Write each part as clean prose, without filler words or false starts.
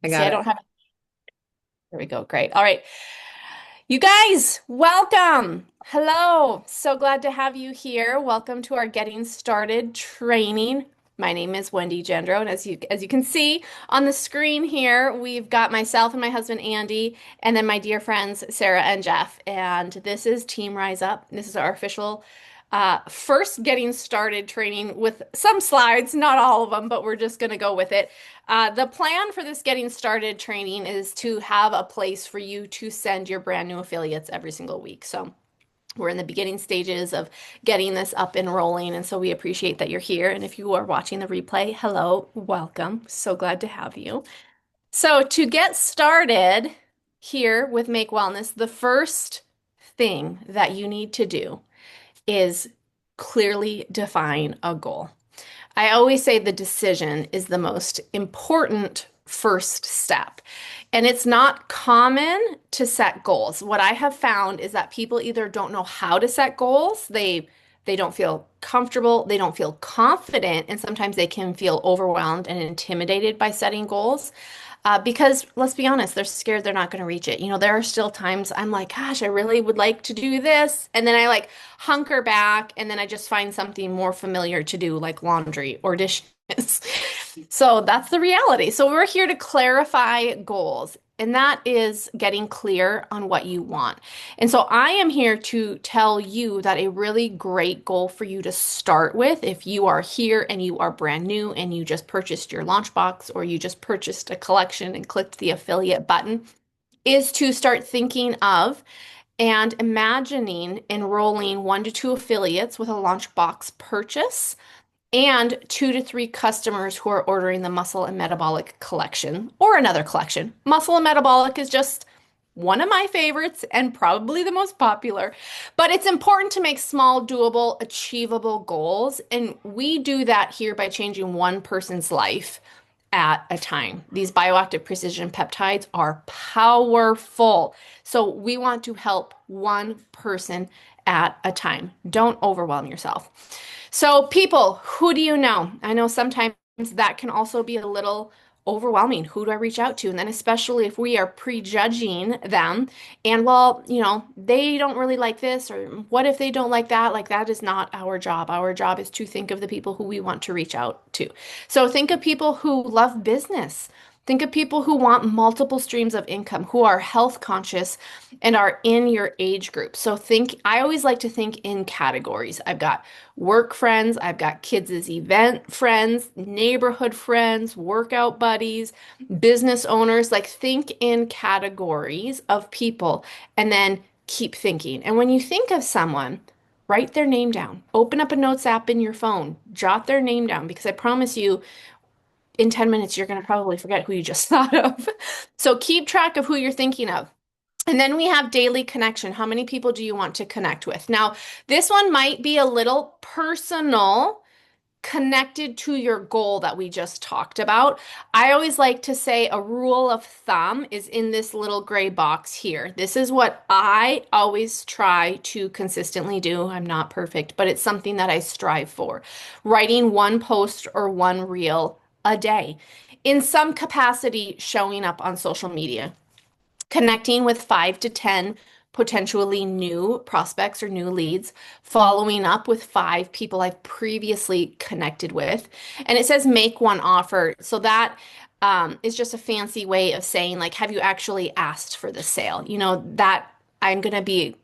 I See, got I it. don't have. There we go. Great. All right. You guys, welcome. Hello. So glad to have you here. Welcome to our Getting Started training. My name is Wendy Gendro, and as you can see on the screen here, we've got myself and my husband Andy, and then my dear friends Sarah and Jeff. And this is Team Rise Up. This is our official first Getting Started training with some slides, not all of them, but we're just going to go with it. The plan for this Getting Started training is to have a place for you to send your brand new affiliates every single week. So we're in the beginning stages of getting this up and rolling, and so we appreciate that you're here. And if you are watching the replay, hello, welcome. So glad to have you. So to get started here with Make Wellness, the first thing that you need to do is clearly define a goal. I always say the decision is the most important first step. And it's not common to set goals. What I have found is that people either don't know how to set goals, they don't feel comfortable, they don't feel confident, and sometimes they can feel overwhelmed and intimidated by setting goals. Because let's be honest, they're scared they're not going to reach it. There are still times I'm like, gosh, I really would like to do this. And then I like hunker back and then I just find something more familiar to do, like laundry or dishes. So that's the reality. So we're here to clarify goals, and that is getting clear on what you want. And so I am here to tell you that a really great goal for you to start with, if you are here and you are brand new and you just purchased your launch box or you just purchased a collection and clicked the affiliate button, is to start thinking of and imagining enrolling 1 to 2 affiliates with a launch box purchase and 2 to 3 customers who are ordering the Muscle and Metabolic collection or another collection. Muscle and Metabolic is just one of my favorites and probably the most popular, but it's important to make small, doable, achievable goals. And we do that here by changing one person's life at a time. These bioactive precision peptides are powerful. So we want to help one person at a time. Don't overwhelm yourself. So, people, who do you know? I know sometimes that can also be a little overwhelming. Who do I reach out to? And then, especially if we are prejudging them, and well, they don't really like this, or what if they don't like that? Like, that is not our job. Our job is to think of the people who we want to reach out to. So, think of people who love business. Think of people who want multiple streams of income, who are health conscious and are in your age group. I always like to think in categories. I've got work friends, I've got kids' event friends, neighborhood friends, workout buddies, business owners. Like, think in categories of people and then keep thinking. And when you think of someone, write their name down. Open up a notes app in your phone, jot their name down, because I promise you, in 10 minutes, you're going to probably forget who you just thought of. So keep track of who you're thinking of. And then we have daily connection. How many people do you want to connect with? Now, this one might be a little personal, connected to your goal that we just talked about. I always like to say a rule of thumb is in this little gray box here. This is what I always try to consistently do. I'm not perfect, but it's something that I strive for. Writing one post or one reel a day. In some capacity, showing up on social media, connecting with 5 to 10 potentially new prospects or new leads, following up with 5 people I've previously connected with. And it says make one offer. So that is just a fancy way of saying, like, have you actually asked for the sale? That I'm going to be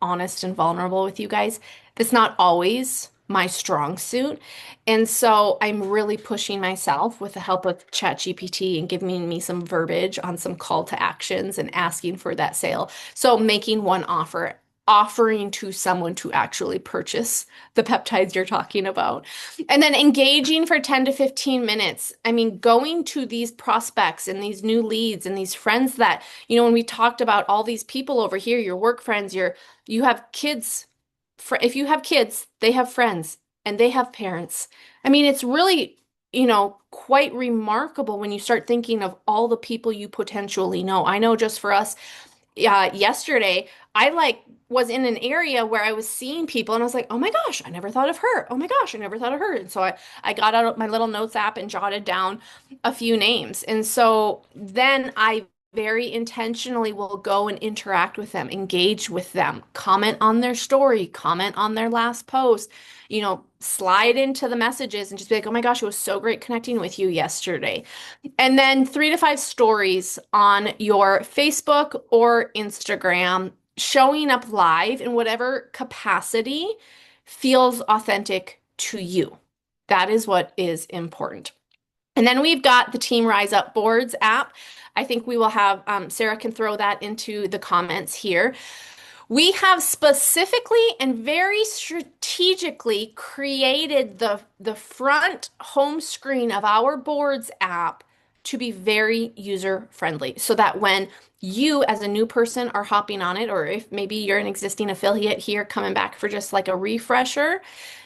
honest and vulnerable with you guys. That's not always my strong suit. And so I'm really pushing myself with the help of ChatGPT and giving me some verbiage on some call to actions and asking for that sale. So making one offer, offering to someone to actually purchase the peptides you're talking about. And then engaging for 10 to 15 minutes. I mean, going to these prospects and these new leads and these friends that, when we talked about all these people over here, your work friends, you have kids. If you have kids, they have friends and they have parents. I mean, it's really, quite remarkable when you start thinking of all the people you potentially know. I know just for us, yesterday, I like was in an area where I was seeing people and I was like, oh my gosh, I never thought of her. Oh my gosh, I never thought of her. And so I got out my little notes app and jotted down a few names. And so then I very intentionally will go and interact with them, engage with them, comment on their story, comment on their last post, slide into the messages and just be like, oh my gosh, it was so great connecting with you yesterday. And then 3 to 5 stories on your Facebook or Instagram, showing up live in whatever capacity feels authentic to you. That is what is important. And then we've got the Team Rise Up Boards app. I think we will have, Sarah can throw that into the comments here. We have specifically and very strategically created the front home screen of our boards app to be very user friendly so that when you as a new person are hopping on it, or if maybe you're an existing affiliate here coming back for just like a refresher,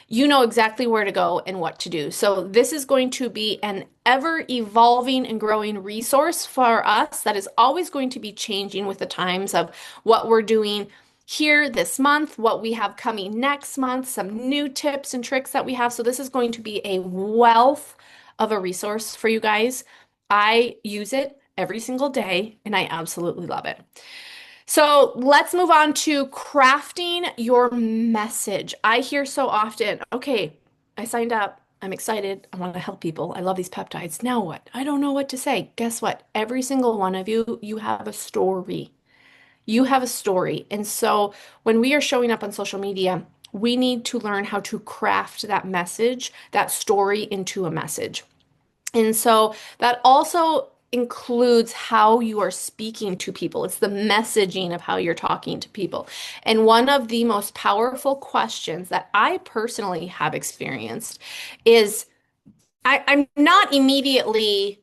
you know exactly where to go and what to do. So this is going to be an ever evolving and growing resource for us that is always going to be changing with the times of what we're doing here this month, what we have coming next month, some new tips and tricks that we have. So this is going to be a wealth of a resource for you guys. I use it every single day and I absolutely love it. So let's move on to crafting your message. I hear so often, okay, I signed up. I'm excited. I want to help people. I love these peptides. Now what? I don't know what to say. Guess what? Every single one of you, you have a story. You have a story. And so when we are showing up on social media, we need to learn how to craft that message, that story into a message. And so that also includes how you are speaking to people. It's the messaging of how you're talking to people. And one of the most powerful questions that I personally have experienced is I'm not immediately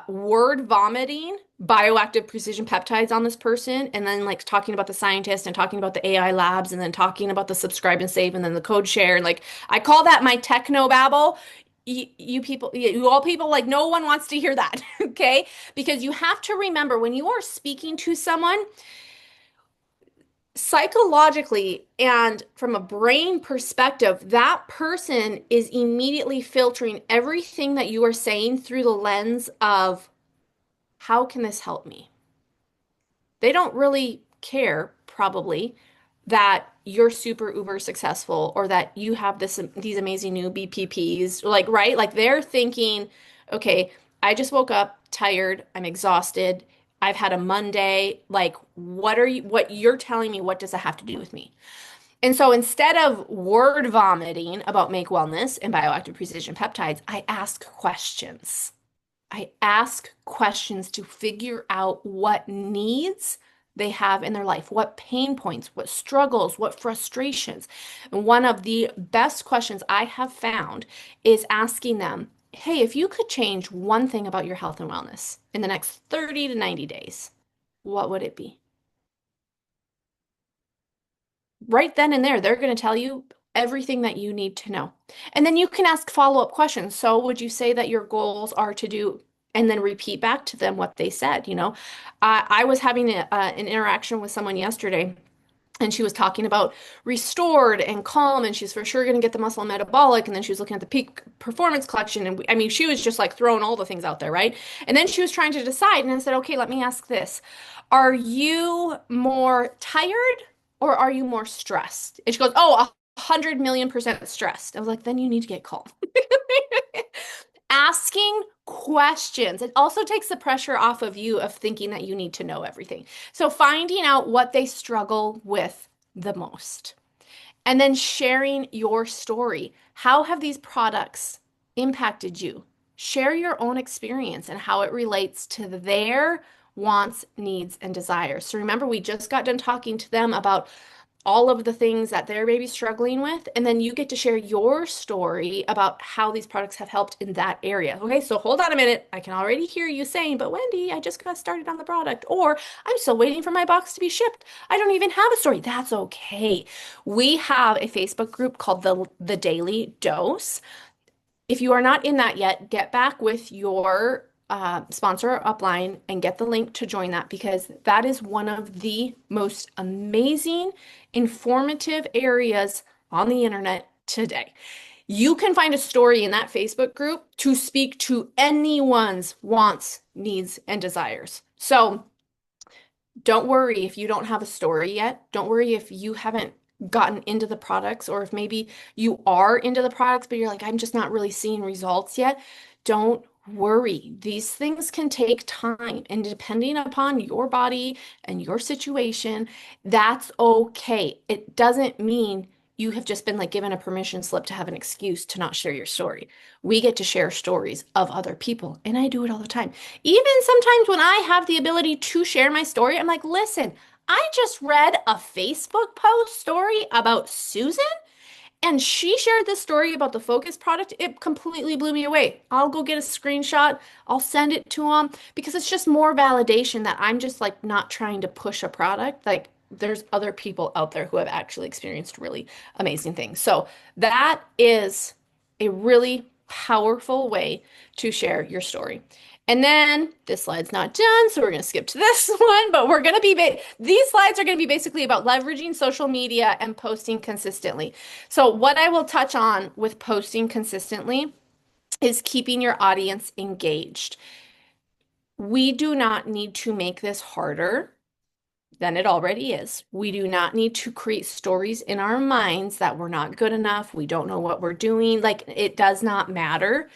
word vomiting bioactive precision peptides on this person and then like talking about the scientist and talking about the AI labs and then talking about the subscribe and save and then the code share. And like I call that my techno babble. You people, you all people, like no one wants to hear that, okay? Because you have to remember when you are speaking to someone, psychologically and from a brain perspective, that person is immediately filtering everything that you are saying through the lens of how can this help me? They don't really care, probably, that you're super uber successful or that you have these amazing new BPPs, like, right? Like they're thinking, okay, I just woke up tired, I'm exhausted. I've had a Monday. Like, what you're telling me, what does that have to do with me? And so instead of word vomiting about Make Wellness and bioactive precision peptides, I ask questions. I ask questions to figure out what needs they have in their life, what pain points, what struggles, what frustrations. And one of the best questions I have found is asking them, hey, if you could change one thing about your health and wellness in the next 30 to 90 days, what would it be? Right then and there, they're going to tell you everything that you need to know. And then you can ask follow-up questions. So, would you say that your goals are to do, and then repeat back to them what they said? I was having an interaction with someone yesterday. And she was talking about restored and calm, and she's for sure going to get the muscle and metabolic. And then she was looking at the peak performance collection. And I mean, she was just like throwing all the things out there, right? And then she was trying to decide. And I said, okay, let me ask this. Are you more tired or are you more stressed? And she goes, oh, 100 million% stressed. I was like, then you need to get calm. Asking questions. It also takes the pressure off of you of thinking that you need to know everything. So finding out what they struggle with the most. And then sharing your story. How have these products impacted you? Share your own experience and how it relates to their wants, needs, and desires. So remember, we just got done talking to them about all of the things that they're maybe struggling with, and then you get to share your story about how these products have helped in that area. Okay, so hold on a minute. I can already hear you saying, but Wendy, I just got started on the product, or I'm still waiting for my box to be shipped. I don't even have a story. That's okay. We have a Facebook group called the Daily Dose. If you are not in that yet, get back with your sponsor our upline and get the link to join that because that is one of the most amazing, informative areas on the internet today. You can find a story in that Facebook group to speak to anyone's wants, needs, and desires. So don't worry if you don't have a story yet. Don't worry if you haven't gotten into the products or if maybe you are into the products, but you're like, I'm just not really seeing results yet. Don't worry. These things can take time, and depending upon your body and your situation, that's okay. It doesn't mean you have just been like given a permission slip to have an excuse to not share your story. We get to share stories of other people, and I do it all the time. Even sometimes when I have the ability to share my story, I'm like, listen, I just read a Facebook post story about Susan, and she shared this story about the Focus product. It completely blew me away. I'll go get a screenshot, I'll send it to them because it's just more validation that I'm just like not trying to push a product. Like, there's other people out there who have actually experienced really amazing things. So, that is a really powerful way to share your story. And then this slide's not done, so we're going to skip to this one, but we're going to be, these slides are going to be basically about leveraging social media and posting consistently. So what I will touch on with posting consistently is keeping your audience engaged. We do not need to make this harder than it already is. We do not need to create stories in our minds that we're not good enough. We don't know what we're doing. Like, it does not matter.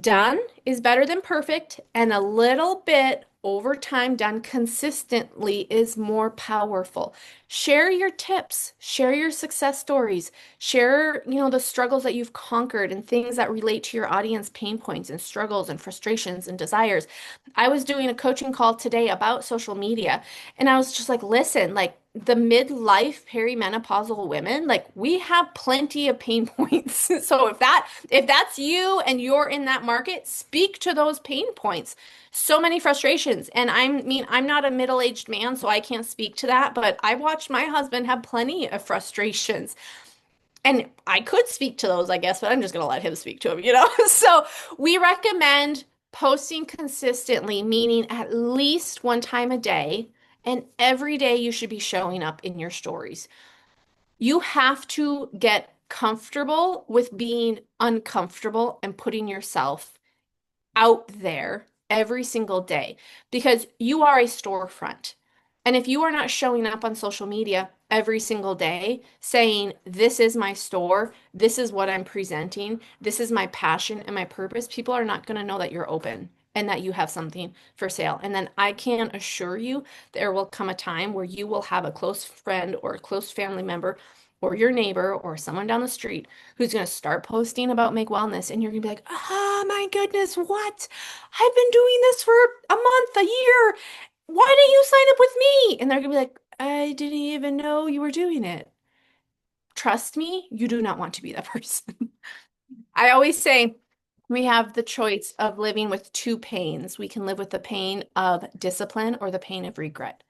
Done is better than perfect, and a little bit over time done consistently is more powerful. Share your tips, share your success stories, share, the struggles that you've conquered and things that relate to your audience pain points and struggles and frustrations and desires. I was doing a coaching call today about social media, and I was just like, listen, like the midlife perimenopausal women, like we have plenty of pain points. So if that's you and you're in that market, speak to those pain points. So many frustrations. And I'm not a middle-aged man, so I can't speak to that, but I watched my husband have plenty of frustrations. And I could speak to those, I guess, but I'm just going to let him speak to them. So we recommend posting consistently, meaning at least one time a day. And every day you should be showing up in your stories. You have to get comfortable with being uncomfortable and putting yourself out there every single day because you are a storefront. And if you are not showing up on social media every single day saying, this is my store, this is what I'm presenting, this is my passion and my purpose, people are not going to know that you're open and that you have something for sale. And then I can assure you there will come a time where you will have a close friend or a close family member or your neighbor or someone down the street who's going to start posting about Make Wellness, and you're going to be like, oh my goodness, what? I've been doing this for a month, a year. Why didn't you sign up with me? And they're going to be like, I didn't even know you were doing it. Trust me, you do not want to be that person. I always say we have the choice of living with two pains. We can live with the pain of discipline or the pain of regret.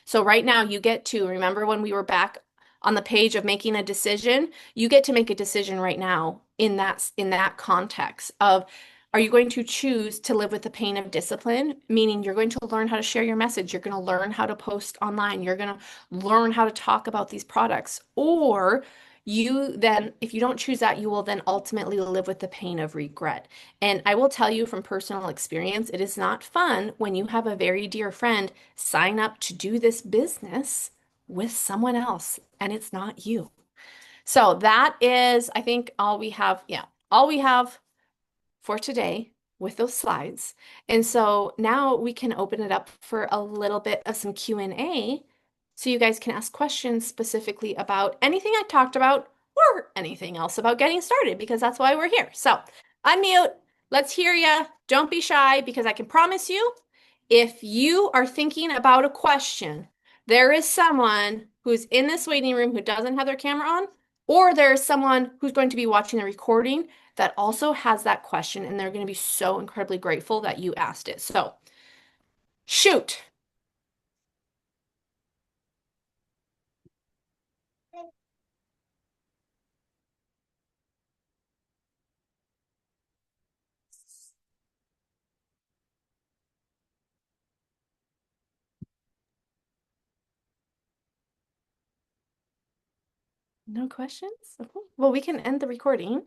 So right now you get to remember when we were back on the page of making a decision, you get to make a decision right now in that context of are you going to choose to live with the pain of discipline, meaning you're going to learn how to share your message, you're going to learn how to post online, you're going to learn how to talk about these products, or you then, if you don't choose that, you will then ultimately live with the pain of regret. And I will tell you from personal experience, it is not fun when you have a very dear friend sign up to do this business with someone else and it's not you. So that is, I think, all we have. Yeah, all we have for today with those slides. And so now we can open it up for a little bit of some Q&A so you guys can ask questions specifically about anything I talked about or anything else about getting started because that's why we're here. So unmute, let's hear ya. Don't be shy because I can promise you if you are thinking about a question, there is someone who's in this waiting room who doesn't have their camera on, or there is someone who's going to be watching the recording that also has that question, and they're going to be so incredibly grateful that you asked it. So, shoot. No questions? Okay. Well, we can end the recording.